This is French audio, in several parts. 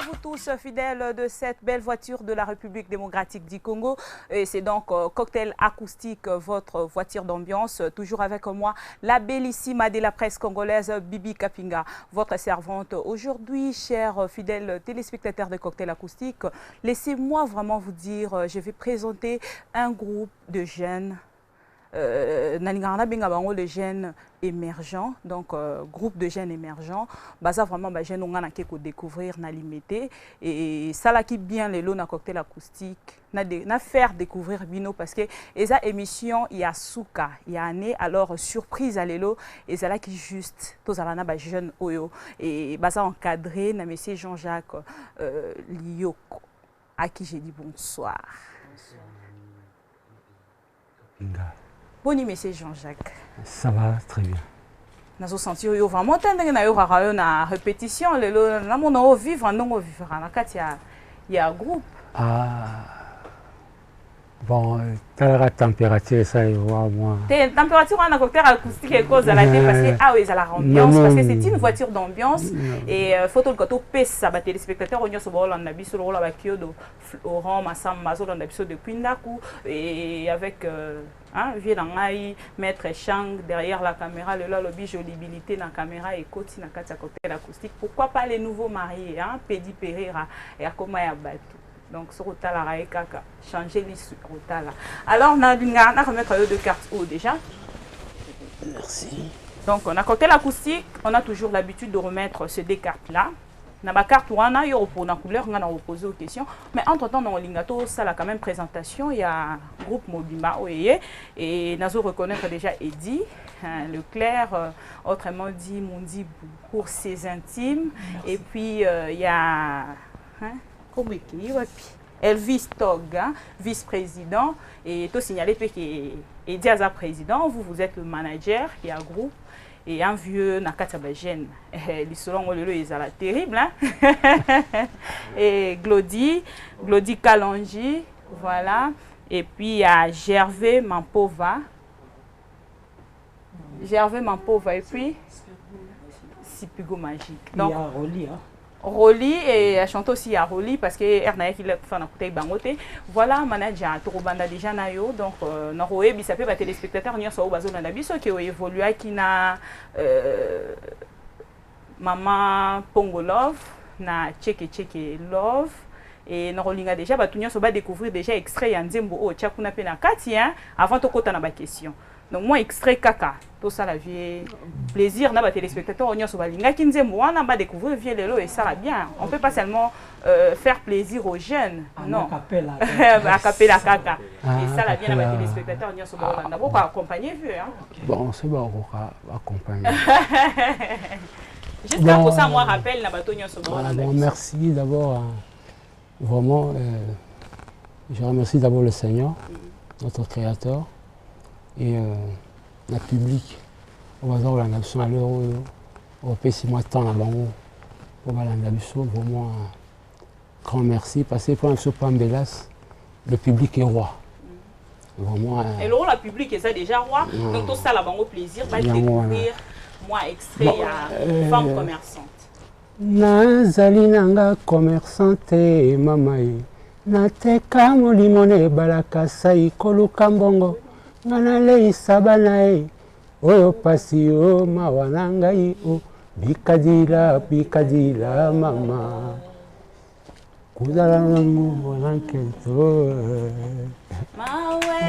vous tous, fidèles de cette belle voiture de la République démocratique du Congo. Et c'est donc Cocktail Acoustique, votre voiture d'ambiance. Toujours avec moi, la bellissima de la presse congolaise, Bibi Kapinga, votre servante. Aujourd'hui, chers fidèles téléspectateurs de Cocktail Acoustique, laissez-moi vraiment vous dire, je vais présenter un groupe de jeunes. Les jeunes émergents, donc groupe de jeunes émergents, ça vraiment les jeunes ont découvrir na limité et ça là qui bien les lots na Cocktail Acoustique na faire découvrir bino parce que esa émission il y a souka il y a année alors surprise à l'élo et ça là qui juste tous alana ba jeunes oyo et ça encadré na monsieur Jean-Jacques Lioko à qui j'ai dit bonsoir. Bonne monsieur Jean-Jacques. Ça va très bien. Nous avons senti vraiment une répétition. Nous avons vivre, il y a un groupe. Ah. Bon, la température, ça y va, moi. La température, on a Cocktail Acoustique et cause à la tête parce que ah oui, ça la ambiance parce que c'est une voiture d'ambiance et photo le côté pèse ça les téléspectateurs on y a ce bol on a vu sur le rôle avec Kyodo Laurent Massam Mazo on a vu de Pindaku et avec Vienangai maître Chang derrière la caméra le lobby jolibilité dans la caméra et côté na Cocktail Acoustique. Pourquoi pas les nouveaux mariés Pedi Pereira et Akomaya Batu. Donc, ce rotal-là, changer les rotal. Alors, on a remettre deux cartes haut déjà. Merci. Donc, on a Cocktail Acoustique. On a toujours l'habitude de remettre ces deux cartes-là. On a ma carte on a couleur, on a reposé aux questions. Mais entre-temps, dans Lingato, ça a quand même présentation. Il y a un groupe Mobimba et Nazo reconnaître déjà Eddie, Leclerc, autrement dit Mondi pour ses intimes. Merci. Et puis, il y a... Elvis Tog, vice-président, et tout signalé que Diaza président, vous êtes le manager qui a un groupe et un vieux Nakatabagène. Les selon le ils sont terrible. Et Glody Kalonji, voilà. Et puis il y a Gervais Mampova. Et puis Sipigo Magique. Donc, il y a Roli, Roli et elle chante aussi à Roli parce que Ernaï qui l'a fait un côté bangoté. Voilà, manager Torobanda déjà nayo donc Noroé bisapé ba téléspectateurs n'y so bazo na biso qui a évolué qui na Maman Pongo Love na Cheke Love et Norolinga déjà ba tout n'y so ba découvrir déjà extrait ya Nzembo o Tchakuna pe na kati avant to kota na ba question. Donc moi extrait kaka tout ça la vie plaisir na ba téléspectateurs on y a so balinga kinzembo wana ba découvrir vie lelo et ça va bien. On peut pas seulement faire plaisir aux jeunes. Non. A capella kaka. Et ça la bien na ba téléspectateurs on y a so ba na beaucoup accompagner vu Bon, c'est bon on accompagner. Juste pour ça moi rappelle na ba to n'y so ba. Bon, merci d'abord vraiment je remercie d'abord le Seigneur, notre créateur. Et le public, on va voir la nation à l'euro, on peut s'y m'attendre à bango, on va la nation, vraiment un grand merci parce que pour un peu Pambelas, le public est roi. Vraiment. Et le public est ça déjà roi, donc tout ça la bango plaisir, va découvrir moi extrait à femme commerçante. Nazali nanga commerçante mamae, nateka molimone balaka sai koluka mbongo. Nganale sabanae oyo pasi o mawanangai o bikadila mama kuzala namu wananketo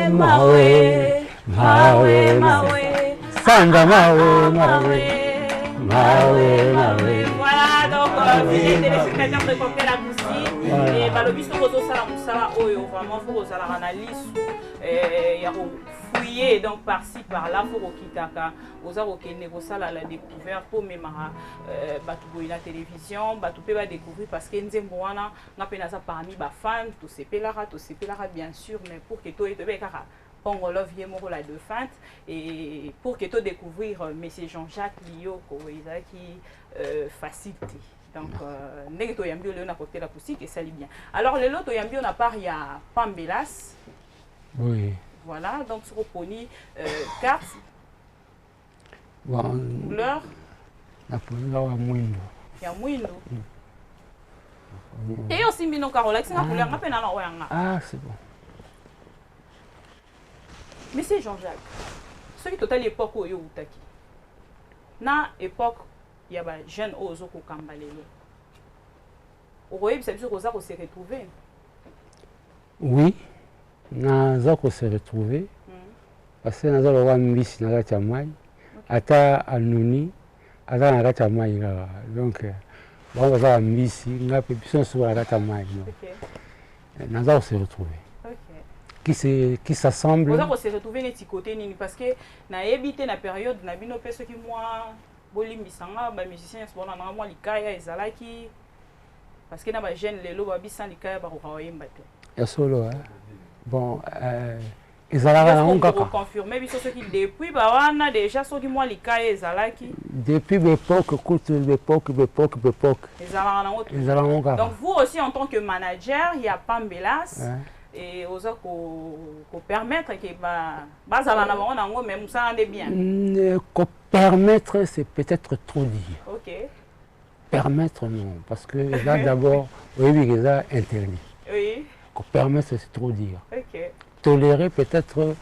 mawe sanga mawe voilà donc visitez les secrétaires de Cocktail Acoustique et le biso kozo sala musala oyo vraiment faut kozala analyse ya fouiller donc par-ci par-là faut okitaka oza okende kosala la découverte pour même batu boyina télévision batu pe ba découvrir parce que nzembo wana nga pe naza parmi ba fans to sepelara bien sûr mais pour que to etobeka Pongo Love yemoro la de fente et pour que tu découvrir monsieur Jean-Jacques Lioko qui facilité donc n'est que yambi le na Cocktail Acoustique et ça lit bien. Alors le lot yambi on a part il y a Pambelas. Oui. Voilà donc sur poni carte. Bon. Couleur. La couleur à mwindo. Ya mwindo. Et aussi, Mino Carola, c'est un peu Ah, c'est bon. Mais c'est Jean-Jacques. Ce qui est total l'époque où il y a na époque, il y a des jeunes qui ont été cambalés. Vous voyez, c'est sûr qu'on s'est retrouvés. Oui, on s'est retrouvés. Parce que nous avons un miss dans la Tamaï, ata Anouni, ata dans la Tamaï. Donc, on va un miss, on a pu sur la Tamaï. Nous avons se retrouvé. Qui s'assemble. Nous avons se retrouvé les côté parce que na évité la période na bino peso qui moi bolimbisanga ba musiciens bona na moi likaya ezalaki parce que na ba jeune lelo ba bisan likaya ba ko kawemba te. Ya solo bon ezalaka na ngaka. Pour confirmer biso ce qui depuis ba wana déjà so qui moi likaya ezalaki. Depuis l'époque l'époque. Ezalaka na ngaka. Donc vous aussi en tant que manager, il y a Pambelas. Et aux autres qu'on permettre que même ça en est bien. Permettre, c'est peut-être trop dire. Ok. Permettre, non. Parce que là, d'abord, oui, il y a interdit. Oui. Permettre, c'est trop dire. Ok. Tolérer, peut-être,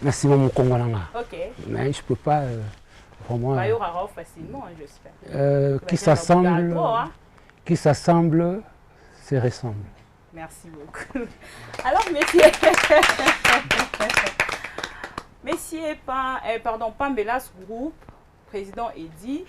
maximum au Congo. Ok. Mais je ne peux pas vraiment. Il y aura facilement, j'espère. Qui s'assemble, se ressemble. Merci beaucoup. Alors, messieurs, Pambelas Group, président Eddy,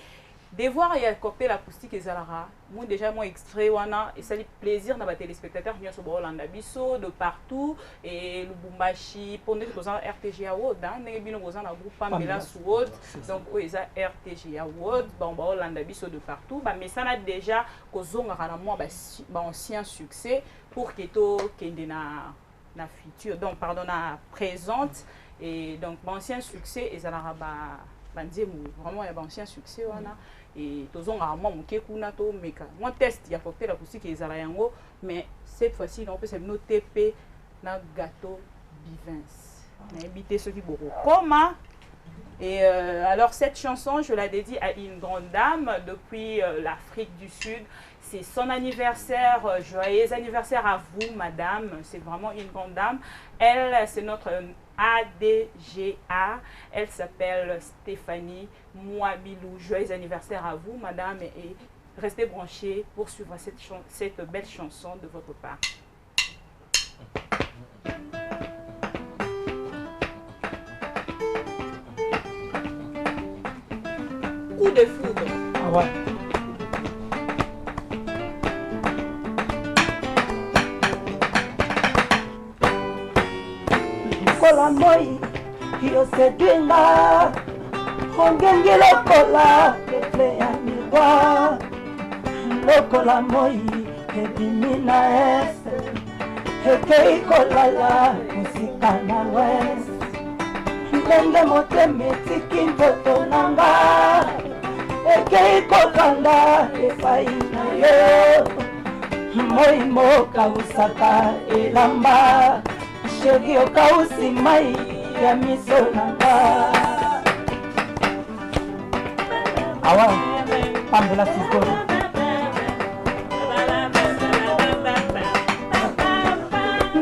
devoir y accorder l'acoustique et Zalara. Moi, déjà, moi, extrait, et ça fait plaisir dans les téléspectateurs qui sont au Hollanda Bisso, de partout, et le Bumbashi, pour nous, nous avons RTG Award, nous avons un groupe Pambelas Award, donc, oui, ça RTG Award, bon, Hollanda Bisso de partout, mais ça a déjà causé un ancien succès pour que tout na futur, donc, pardon, na présente, et donc, ancien succès, et Zalara, vraiment, il y a un ancien succès, et tous on a moi test il y a porté la poussière qui est yango mais cette fois-ci on peut se noter TP na gâteau Bivins on a invité ceux qui beaucoup comment et alors cette chanson je la dédie à une grande dame depuis l'Afrique du Sud. C'est son anniversaire, joyeux anniversaire à vous madame, c'est vraiment une grande dame. Elle c'est notre ADGA, elle s'appelle Stéphanie Mouabilou. Joyeux anniversaire à vous madame et restez branchés pour suivre cette belle chanson de votre part. Coup de foudre. Ah ouais. Kola moi, yo sedinga, hongengi lokola, ketle ya miwa, lokola moi, edimina ese, hekei kolala, musika na west, ndenge moteme tiki mpoto nanga, hekei kolanda, efai na yo, moi moka usaka elamba, Shegi okausi mai ya miso nanga. Awa, Pambelas Group.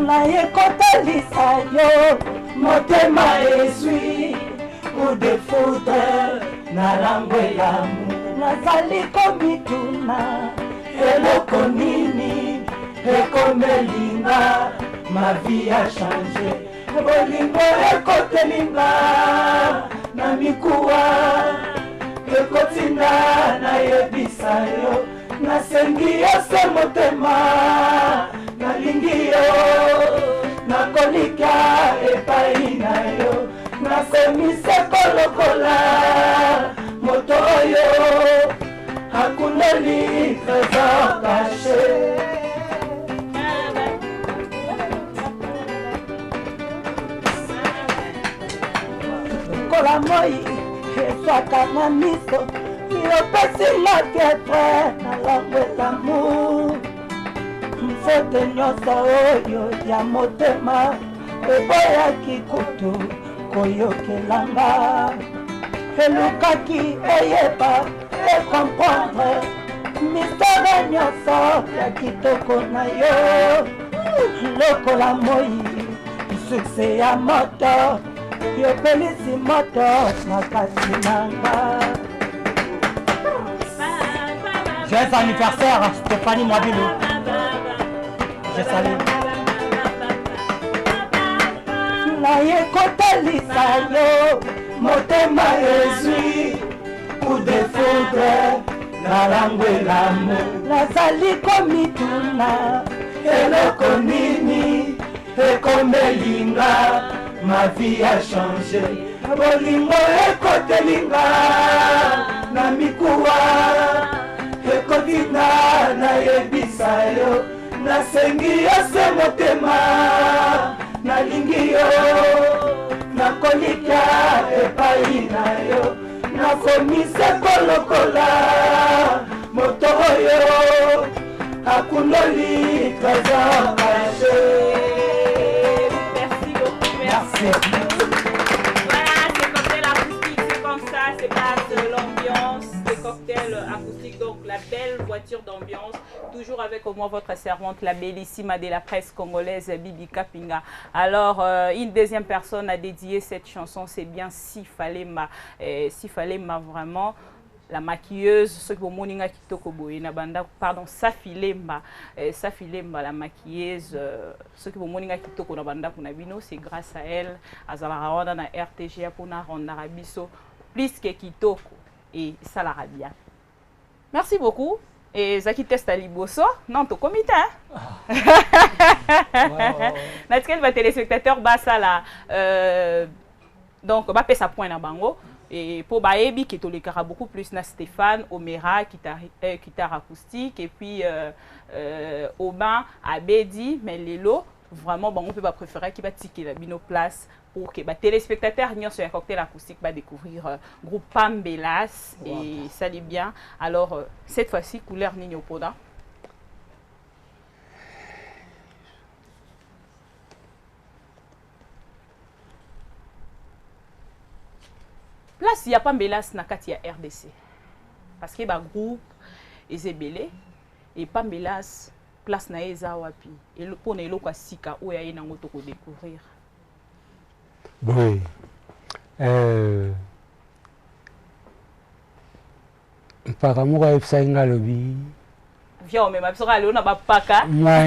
Na yekotalisa yo, motema ezwi, coup de foudre, na langwelamu. Nazali komituna, eloko nini, ekomelinga. Ma vie a changé. Bolingo ekotelinga na mikuwa ekotinda na yebisa yo nasengi yo se motema nalingi yo nakolika epai na yo nasemise kolokola moto oyo akuneli trésor caché. La moi, eswaka na miso, yopesi la pietre na langue d'amour. Mfote nyonso oyo ya motema, eboyaki kutu koyokelanga. Elukaki eyeba, ekomprendre, mistere nyonso ya kitoko na yo lokola moi sukse ya moto yopelisi moto na kati nanga. Joyeux anniversaire Stéphanie Mwabilu. Je salue. Naye kotalisa yo motema ezwi coup de foudre na langwelamu nazali komituna eloko nini ekomelinga ma vie a changé bolingo ekotelinga na mikuwa ekotina nayebisa yo nasengi yose motema nalingi yo nakolika epai na yo nakomise kolokola moto oyo akuloli trésor caché. Merci beaucoup, merci. Voilà, c'est cocktail acoustique, c'est comme ça, c'est pas l'ambiance, c'est cocktail acoustique, donc la belle voiture d'ambiance, toujours avec au moins votre servante, la bellissima de la presse congolaise, Bibi Kapinga. Alors, une deuxième personne a dédié cette chanson, c'est bien Sifalema vraiment. La maquilleuse, ce que vous moninga kitoko boye na banda, pardon, Safilemba, la maquilleuse, ce que vous moninga kitoko na banda kuna bino, c'est grâce à elle, azala rawanda na RTG pour na rendre biso plus que kitoko et ça la bien. Merci beaucoup. Et Zaki teste à Liboso, non, au comité. Naturel, va téléspectateur, bah ça là, donc, bah paie sa point na bango. Et pour Baebi, qui est beaucoup plus na Stéphane, Omera, guitare acoustique, et puis Aubin, Abedi, mais Lelo, vraiment, bon, on peut pas préférer qui va ticker la binoplace pour que les téléspectateurs n'y sur un cocktail acoustique va découvrir groupe Pambelas et ça l'est bien. Alors, cette fois-ci, couleur Nino Poda. Place, il n'y a pas Pambelas na kati ya RDC. Parce que le groupe est belé et Pambelas place na eza wapi. Et pour ne pas sika où il y a un autre découvrir. Oui. Par amour à Epsaïnga Lobby. Viens, mais ma soeur, elle n'a pas paka. Il n'y a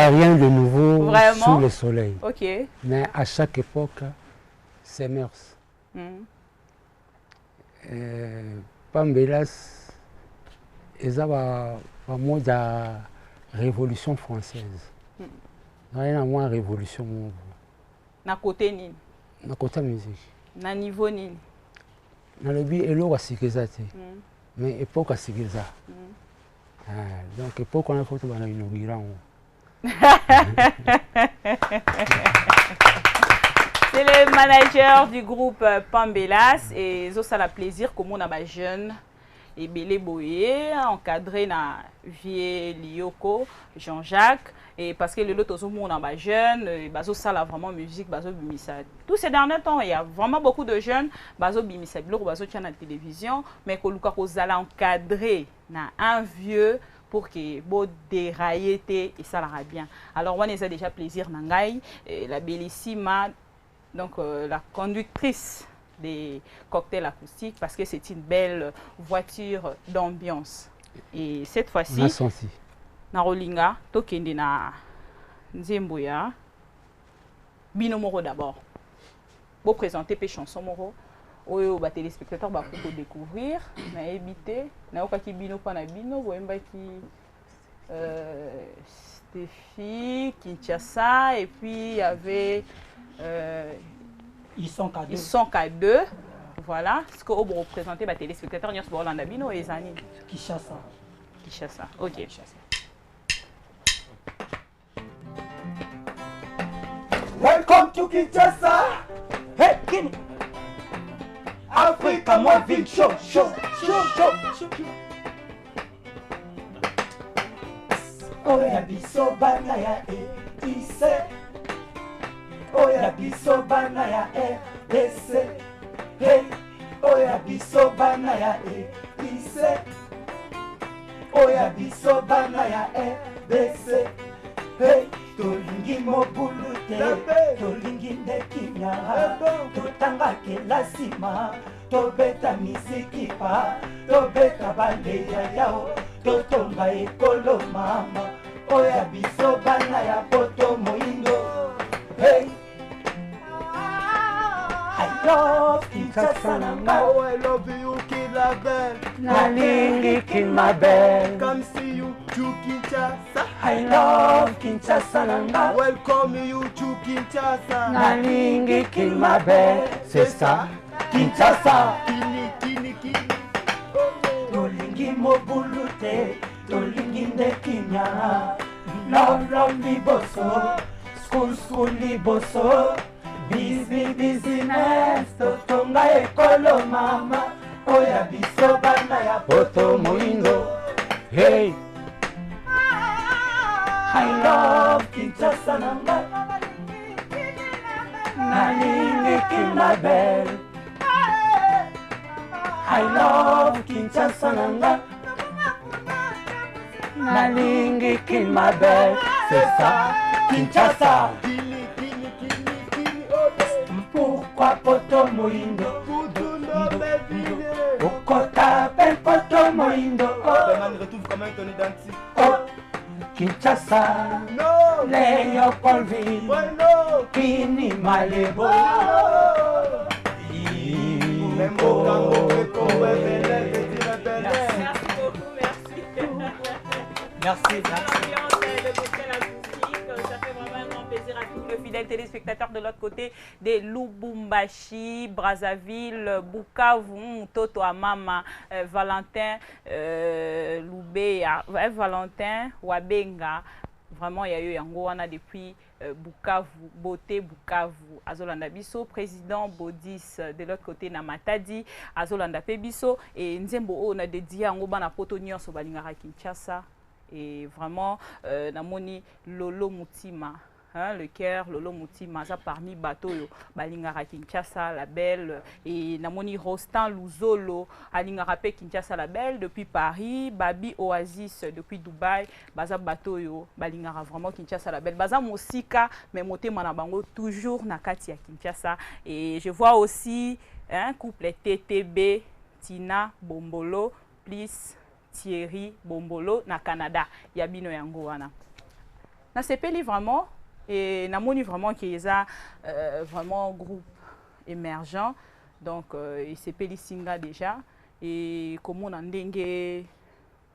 rien de nouveau. Vraiment? Sous le soleil. Ok. Mais à chaque époque, c'est mœurs. Pambelas, ils ont un mot de la révolution française. Il y a une révolution. Na côté ni. Na côté musique. Na niveau ni. Na le but elo wasikeza te. Mais époque asikeza. Donc époque on a fait bana inauguration. C'est le manager du groupe Pambelas et ça a plaisir comme on a ma jeune et Belé Boye encadré na Vie Lioko Jean-Jacques et parce que le lot tout monde a jeune bazo ça la vraiment musique bazo bimisa. Tous ces derniers temps il y a vraiment beaucoup de jeunes bazo bimisa bilo bazo tient na télévision mais que Luka kozala encadré na un vieux pour que beau dérailler et ça la bien. Alors on a déjà plaisir nangai la bellissima. Donc la conductrice des cocktails acoustiques parce que c'est une belle voiture d'ambiance. Et cette fois-ci, na Rolinga, tokende na Nzemboya, Bino Moro d'abord. Pour présenter les chansons Moro, oyo ba téléspectateurs ba pour découvrir, na éviter, na okaki Bino pa na Bino, boyemba ki Stéphie, Kinshasa et puis il y avait ils sont qu'à deux. Voilà ce que vous représentez les téléspectateurs nous sommes en Abino et Zani Kinshasa. OK. Welcome to Kinshasa. Hey Kini. Africa moi ville show. Oya biso bana ya ise. Oya biso bana ya RDC. Hey, oya biso bana ya ise. oya biso bana ya EBC. Hey, tolingi mobulu te, tolingi nde kinyara, totanga kelasi ma, tobeta misiki pa, tobeta baleya yao, totonga ekolo mama, oya biso bana ya poto moindo. Hey, I love Kinshasa nanga. Oh, I love you, Kilabel. Nalingi kin my belle. Come see you to Kinshasa. I love Kinshasa nanga. Welcome you to Kinshasa. Nalingi kin my belle. C'est ça, Kinshasa. Kini, kini, kini. Tolingi mobulu te, tolingi nde kinyara. Love, love liboso, school, school liboso. Busy, business, totonga ekolo mama. Oya biso bana ya poto moindo. Hey, I love Kinshasa nanga. Nalingi kin my belle. I love Kinshasa nanga. Nalingi kin my belle. C'est ça, Kinshasa. Kini, kini, kini, kini. Oh, yeah. Pourquoi poto moindo? Kutundo, baby. Okota pen poto moindo. Oh, Man, retrouve comment ton identité. oh, Kinshasa. No. Léopoldville. Bueno. Kini Malebo. Même au Congo, Congo est belle, c'est belle. Merci beaucoup, merci. Merci. L'ambiance de côté la musique, ça fait vraiment un grand plaisir à tous les fidèles téléspectateurs de l'autre côté de Lubumbashi, Brazzaville, Bukavu, Toto Amama, Valentin, Loubé, Valentin, Wabenga. Vraiment, il y a eu Yango Wana depuis Bukavu, Beauté Bukavu, Azolanda Biso, président Bodis de l'autre côté Namatadi, Azolanda Pebiso, et Nzembo on a dédié Yango Bana Poto Nyonso Balingara Kinshasa. Et vraiment, Namoni Lolo Mutima, hein, le cœur, Lolo Mutima, ça parmi Batoyo, Balingara Kinshasa, la belle, et Namoni Rostan Luzolo, Alingara Pe Kinshasa, la belle, depuis Paris, Babi Oasis, depuis Dubaï, Baza Batoyo, Balingara vraiment Kinshasa, la belle, Baza Mosika, mais Moté Manabango, toujours Nakati à Kinshasa. Et je vois aussi un couple TTB, Tina Bombolo, please. Thierry Bombolo na Canada yabino yango wana na sepeli vraiment et namoni vraiment qu'il y a vraiment groupe émergent donc il sepeli singa déjà et comment on ndenge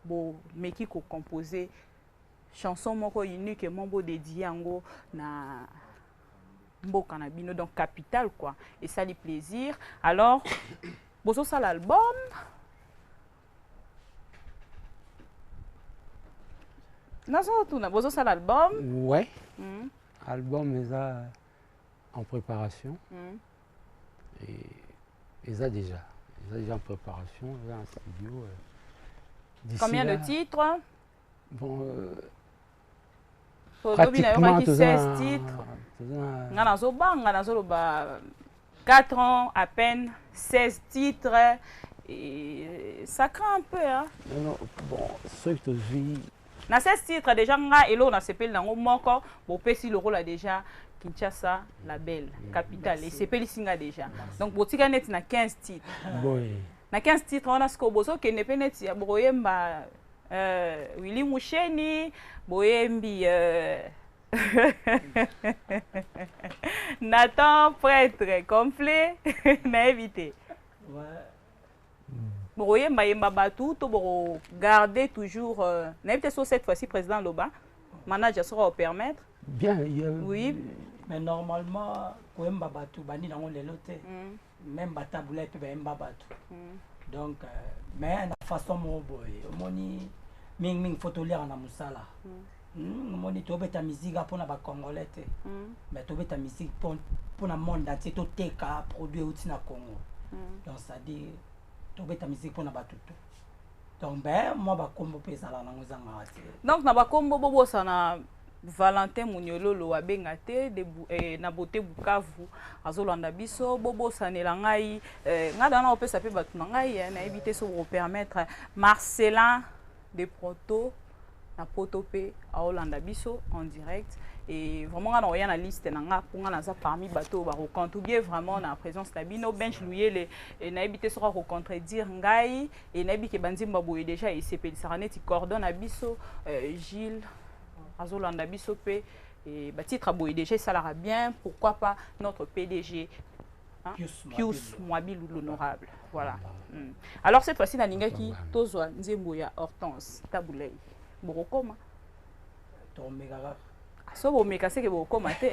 bo meki ko composer chanson moko unique et mon beau dédié yango na mboka na bino donc capital quoi et ça les plaisir alors bozo ça l'album. Vous avez l'album? Ouais. Album est en préparation. Et ils ont déjà en préparation, ils ont en studio. Combien de titres? Bon, pratiquement 16 titres. 4 ans à peine, 16 titres. Et ça craint un peu. Hein? Non, bon, ceux que tu vis. Dans 16 titres, déjà, on a CPL dans le moko, bon, si le rôle a déjà Kinshasa, la belle, capitale, et CPL Singa déjà. Donc, Botika net na 15 titres. Na 15 titres, on a ce que qui n'est pas net, il y a Boyemba, Willy Moucheni, Boyembi, Nathan, prêtre complet, n'a évité. Ouais. Bon, tout garder toujours. N'importe sur cette fois-ci, président Loba, manager sera au permettre. Bien, oui. Mais normalement, quand on batu, bani dans les lotés, même bataboulette, ben batu. Donc, mais la façon mon boy, moni, ming photo lire en amusala. Moni tobe ta musique pour na ba congolais, mais tobe ta musique pour na monde entier, to teka produit outil na Congo. Donc ça dit. Tobeta musique pour na batuto. Donc ben moi ba kombo pesa la nangoza ngati. Donc na ba kombo bobo sana Valentin Munyololo abengate de na Beauté Bukavu azolanda biso bobo sanela ngai ngada na opesa pe batu ngai na éviter so permettre Marcelin des protos na potopé à Hollanda Bisso en direct. Et vraiment, on a une liste parmi bateaux, ou bien vraiment la présence d'Abino, bench loué les n'habité sera contredire Ngai et n'habité Banzim Babou déjà et c'est Pélisaranet, il coordonne Abisso, Gilles, Azolanda Bisso et Titre Abou déjà ça l'ira bien, pourquoi pas notre PDG Pius Mwabil ou l'honorable. Voilà. Alors cette fois-ci, dans Ningaki, Tozwa Nzemboya Hortense Taboulay. Borokoma. Tomegara. So bo meka se ke borokoma te.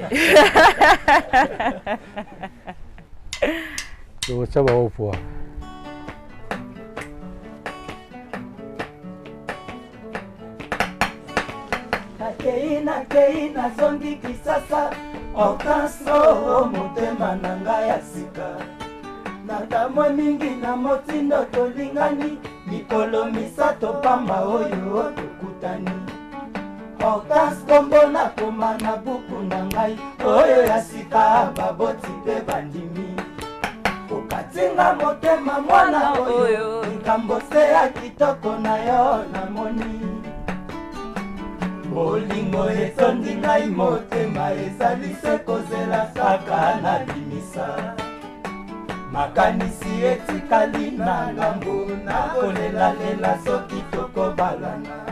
Donc ça va au poids. Nakei nazongi kisasa Hortense o motema na ngai ya sika nakamwa mingi na motindo tolingani mikolo misato pamba oyo tokutani Hortense kombo nakoma na buku na ngai oyo ya sika baboti mpe bandimi okatinga motema mwana oyo likambo se ya kitoko na yo namoni bolingo etondi ngai motema ezali se kozela kaka na limisa makanisi etikali na ngambo nakolelalela soki tokobalana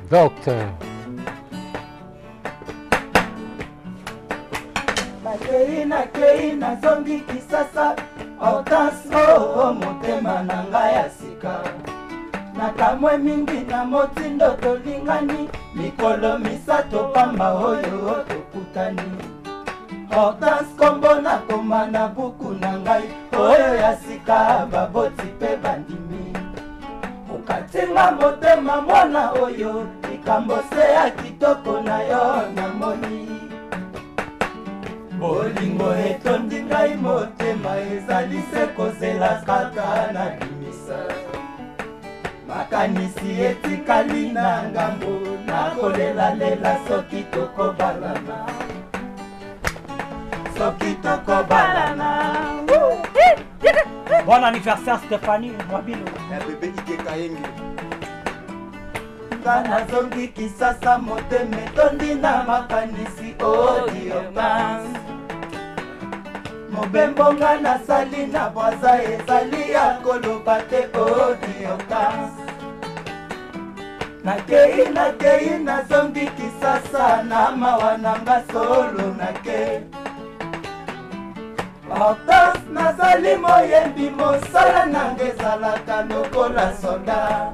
Docteur. nakei nazongi kisasa Hortense o motema na ngai ya sika nakamwe mingi na motindo tolingani mikolo misato pamba oyo tokutani Hortense kombo nakoma na buku na ngai oyo ya sika baboti mpe bandimi okatinga motema mwana oyo likambo se ya kitoko na yo namoni bolingo etondi ngai motema ezali se kozela kaka na limisa makanisi etikali na ngambo nakolelalela soki tokobalana soki tokobalana. Bon anniversaire Stéphanie Mwabilo. Bébé Ike Kayenge. Nga nazongi kisasa motema etondi na makanisi Hortense mobembo nga nasali na bwaza ezali ya koloba te Hortense nakei nazongi kisasa na mawa nanga solo nake Hortense nazali moyembi mosala nanga ezalaka lokola soda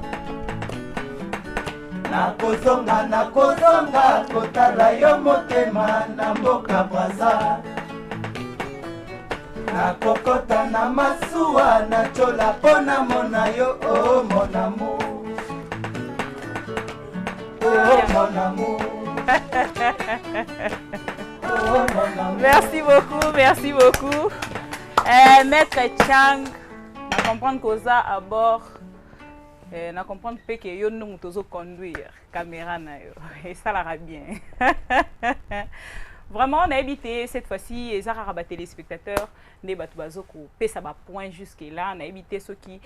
nakozonga kotala yo motema na mboka Brazza nakokota na masuwa na chola pona mona yo oh mon amour oh mon amour oh mon amour. Merci beaucoup. Maître Chang, na comprendre koza à bord na comprendre pe que yo nous tozo conduire caméra na yo et ça la bien. Vraiment, on a évité cette fois-ci les arabes téléspectateurs ne batubazo ko pesa ba point jusque là, on a évité ceux qui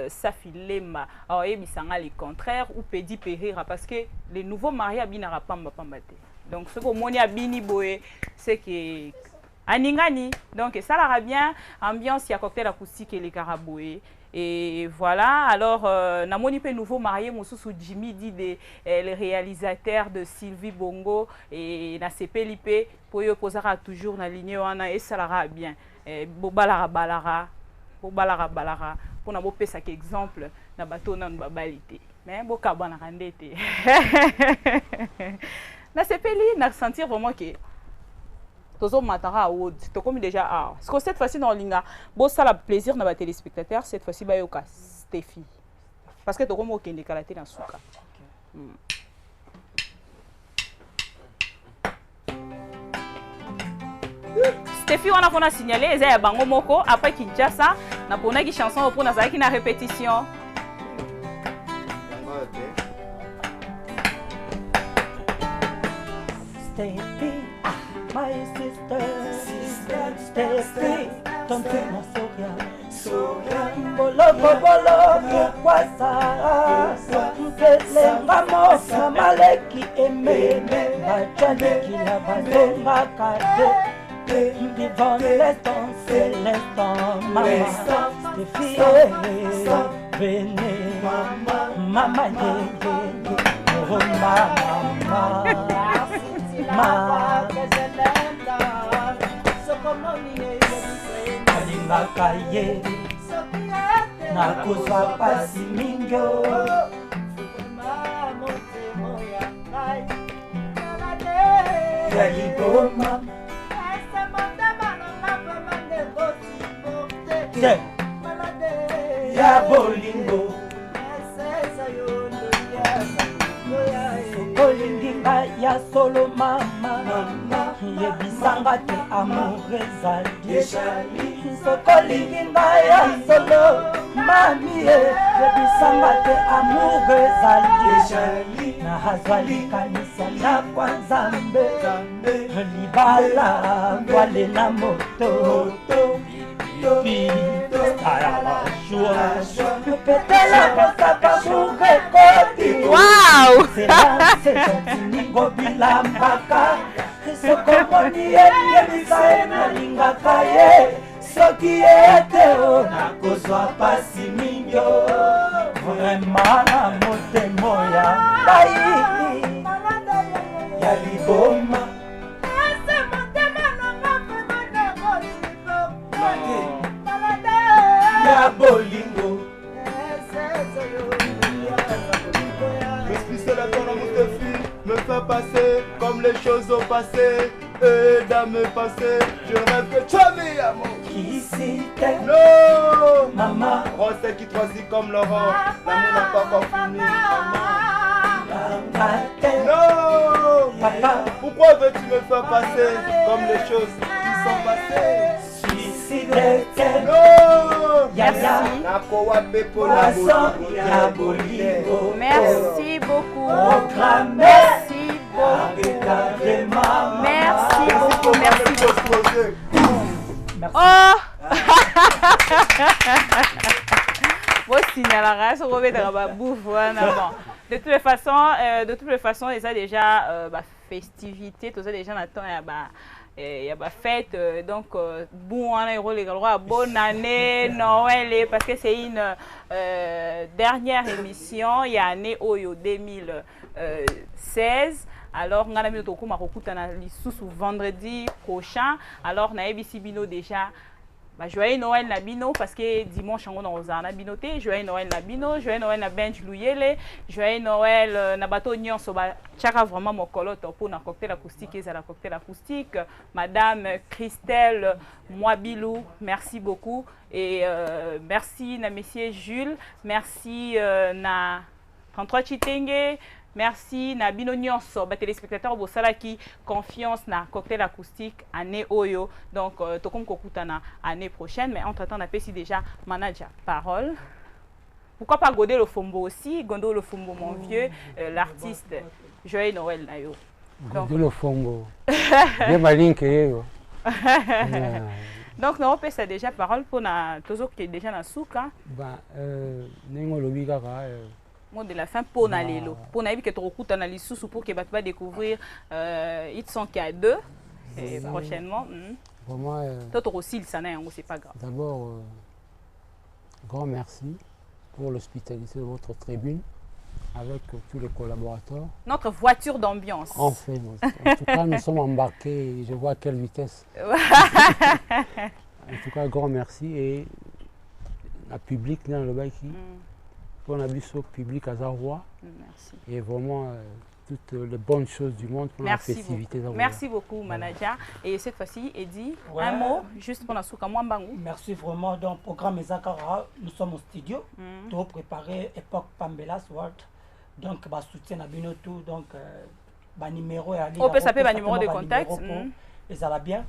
s'affilent alors et bisanga le contraire ou pedi périr parce que les nouveaux mariés abinara pamba pambate. Donc ce que moni abini boé c'est que aningani donc ça la bien ambiance il y a cocktail acoustique et les caraboués. Et voilà, alors, Namoni pe nouveau marié, Moussou Jimmy dit le réalisateur de Sylvie Bongo et na CPLIP, pour y posera toujours na ligne et ça l'ara bien. Bobalara balara, pour na bopé ça exemple, na bateau nan babalité. Mais boka bana randete. Na CPLI, na sentir vraiment que Tozo matara Wood, to comme déjà parce que cette fois-ci dans Linga, bon ça la plaisir na ba téléspectateurs, cette fois-ci ba yoka Stéphie. Parce que to comme okende kalaté na suka. Stéphie on a signalé eza ya bango moko après Kinshasa na pona ki chanson pour na zaki na répétition. Stéphie, my sister, Stéphie, ton Pourquoi ça Selenga mosa maleki emene Bachali kila bazonga kade Vivant l'instant, c'est l'instant Maman, Stéphie, venez Maman, oh maman Alingaka ye nakozwa pasi mingo ya liboma ya bolingo sokolinginga ya solo mama yebisanga te amour ezali sokolinginga ya solo mami yebisanga te amour ezali nahazwali kanisa na kwa nzambe libala ngwale na moto Wow! soki eteo nakozwa pasi mingo vraiment na motemo ya bai ya liboma ya bolingo L'esprit c'est la ton amour de fille me fait passer comme les choses ont passé et dans mes passés je rêve que tu as mis amour qui c'était non maman Rosset qui choisit comme Laurent l'amour n'a pas encore fini maman non papa pourquoi veux-tu me faire passer comme les choses qui sont passées non merci beaucoup merci beaucoup merci beaucoup merci beaucoup oh bon signalera ce qu'on va bouffe de toutes les façons et ça déjà festivité tout ça déjà on attend il y a fête donc bon bonne année Noël parce que c'est une dernière émission il y a année Oyo 2016 alors on a mis au vendredi prochain alors on a Bino déjà joyeux Noël na bino parce que dimanche on a na binoté joyeux Noël na bino joyeux Noël na bench louyele joyeux Noël na bateau nyonso ba chaka vraiment mokolo to pour na cocktail acoustique et la cocktail acoustique madame Christelle Mwabilou merci beaucoup et merci na monsieur Jules merci na 33 Chitenge merci na bino nyonso ba téléspectateurs bo sala ki confiance na cocktail acoustique année oyo donc tokom kokutana année prochaine mais entre temps on a pesi déjà manager parole pourquoi pas Godé le Fombo aussi Gondo le Fombo mon vieux l'artiste joyeux Noël na yo Godé le Fombo bien malin que yo donc on pesa déjà parole pour na tozo qui est déjà na souka ba nengo lobi kaka mot de la fin pour Nalelo. Pour Naïbi que tu recoutes dans les sous pour que tu vas découvrir ils sont qu'il y a deux prochainement. Vraiment. Toi aussi le sané c'est pas grave. D'abord grand merci pour l'hospitalité de votre tribune avec tous les collaborateurs. Notre voiture d'ambiance. Enfin, en tout cas nous sommes embarqués. Je vois à quelle vitesse. En tout cas grand merci et la public dans le bail qui. Pour la au public à Zaroua. Merci. Et vraiment toutes les bonnes choses du monde pour la festivité. Merci beaucoup, manager. Et cette fois-ci, Eddie, un mot juste pour la souka Mwambangu. Merci vraiment. Donc, programme Ezakara, nous sommes au studio pour préparer époque Pambelas World. Donc, bah soutien à Binotou. Donc, bah numéro. On peut s'appeler numéro de contact. Et ça va bien.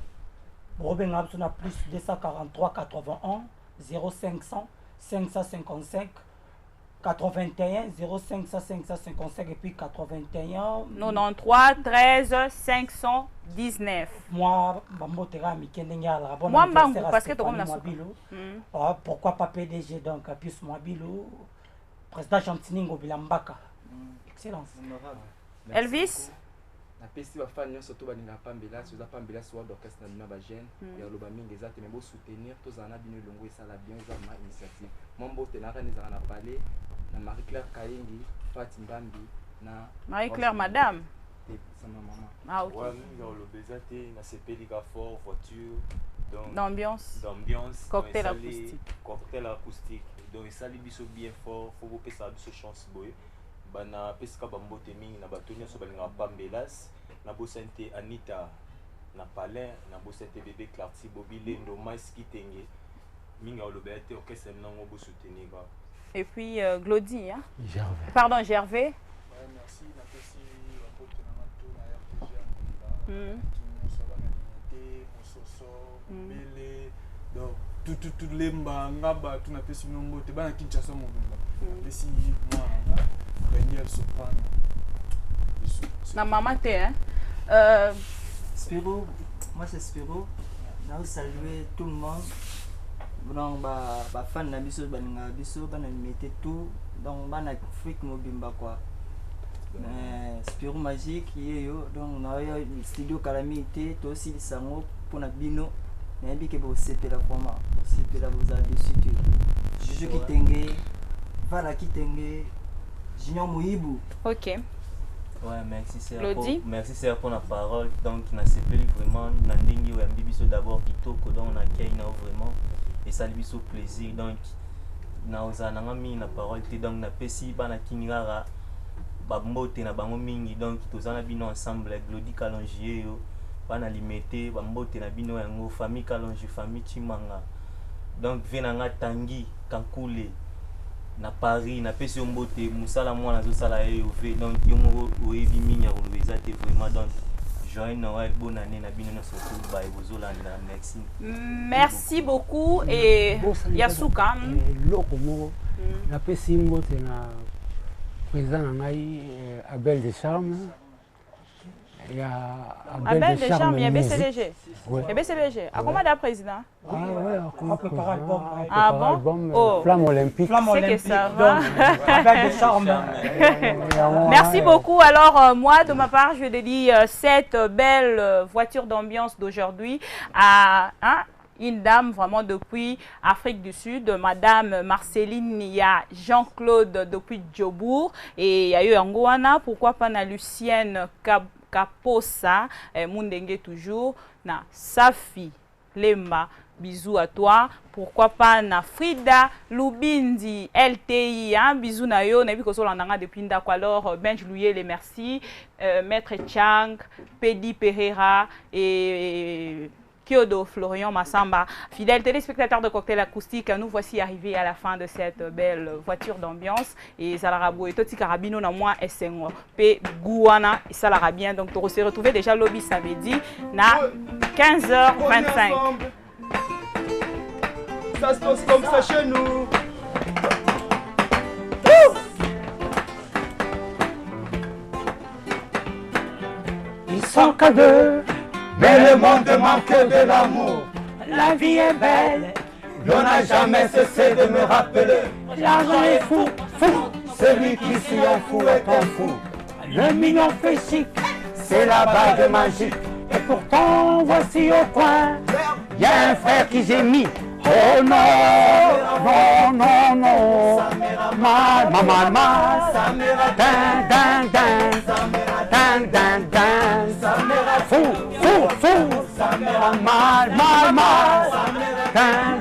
Robin Abson a plus 243 81 0500 555 81 05 555 et puis 81 93 13 519. Moi, Bambotera Mikendengala. Moi, Bambo, parce que tu as pourquoi pas PDG donc Pius Mwabilo, président Chantiningo Bilambaka. Excellence. Elvis? Na pesi ba fan surtout baninga pambela soza pambela soit d'orchestre na bina ba jeune ya loba mingi ezate mais bo soutenir tous ana bino longo esala bien za ma initiative mombo tenaka neza na parler na Marie Claire Kayengi Fati Mbambi na Marie Claire madame sama maman ah ok ouais mingi loba ezate na sepeli ka fort voiture donc d'ambiance cocktail acoustique donc esali biso bien fort faut bo pesa biso chance boy bana pesika bambote mingi na bato nyonso balinga pambelas na bosente Anita na Palin na bosente bébé Clarty Bobilendo Mais Kitenge mingi oloba te orchestre nango bo soutenir ba et puis Glody hein Gervais. Pardon Gervais merci na pesi bapote na mato na RTG Bele donc tout lemba ngaba tuna pesi nombote bana Kinshasa mobimba pesi moi Daniel Soprano. Na maman te hein. Spiro, moi c'est Spiro. Nous saluer tout le monde. Donc ba fan na biso baninga biso bana mettre tout donc bana Afrique mobimba quoi. Spiro magique yeyo donc na yo studio calamité to aussi sango pour na bino. Na bi ke bo sepela format. Sepela vous a dessus. Juju Kitenge, Vala Kitenge. Junior Moïbou. Ok. Ouais, merci c'est merci c'est pour la parole. Donc na sepeli vraiment na ndingi wa mbibiso d'abord kitoko donc on accueille na vraiment et ça lui fait plaisir donc na ozana ngami na parole te donc na pesi bana kingara ba mbote na bango mingi donc tozana bino ensemble Glody Kalongier yo bana limité ba mbote na bino yango famille Kalongier famille Chimanga donc venanga Tangi Kankule na Paris na pesi mbote musala mwana zo sala EOV donc yomo oyebi minya kolobeza te vraiment donc joyeux Noël bonne année na bino surtout ba ebozolanda merci merci beaucoup et Yasuka loko moko na pesi mbote na président na ngai Abel Descharmes. Il y a Abel Descharmes, il y a BCDG. Oui. Il y a BCDG. À comment le président? Ah ouais, on prépare l'album. Ah bon? Oh. Flamme olympique. C'est que ça va. Abel Descharmes. Merci beaucoup. Alors, moi, de ma part, je dédie cette belle voiture d'ambiance d'aujourd'hui à une dame vraiment depuis Afrique du Sud, Madame Marceline, il y a Jean-Claude depuis Djobourg et il y a eu Angoana, pourquoi pas na Lucienne Kaposa, Mundenge toujours, na Safi Lemba, bisous à toi, pourquoi pas na Frida Lubindi LTI, bisous na yo, nabi koso landanga depuis ndako alors Benj Louye les merci, Maître Chang, Pedi Pereira et Kyodo Florian Massamba. Fidèles téléspectateurs de Cocktail Acoustique, nous voici arrivés à la fin de cette belle voiture d'ambiance. Et Salarabo et Toti Carabino, na moi, Essengo, P. Gouana, et Salara bien. Donc, on s'est retrouvé déjà lobby samedi, na 15h25. Ça se passe comme ça chez nous. Ils sont qu'à deux. Mais le monde manque de l'amour. La vie est belle. L'on n'a jamais cessé de me rappeler. L'argent est fou, fou. Celui qui s'y en fout est un fou. Le million fait chic. C'est la bague magique. Et pourtant, voici au coin, y a un frère qui gémit. Oh non, non, non, non. Mal, mal, mal, mal. Ding, ding, ding. Ding, ding, ding. Fou, fou, fou. Mal, mal, mal. Ding,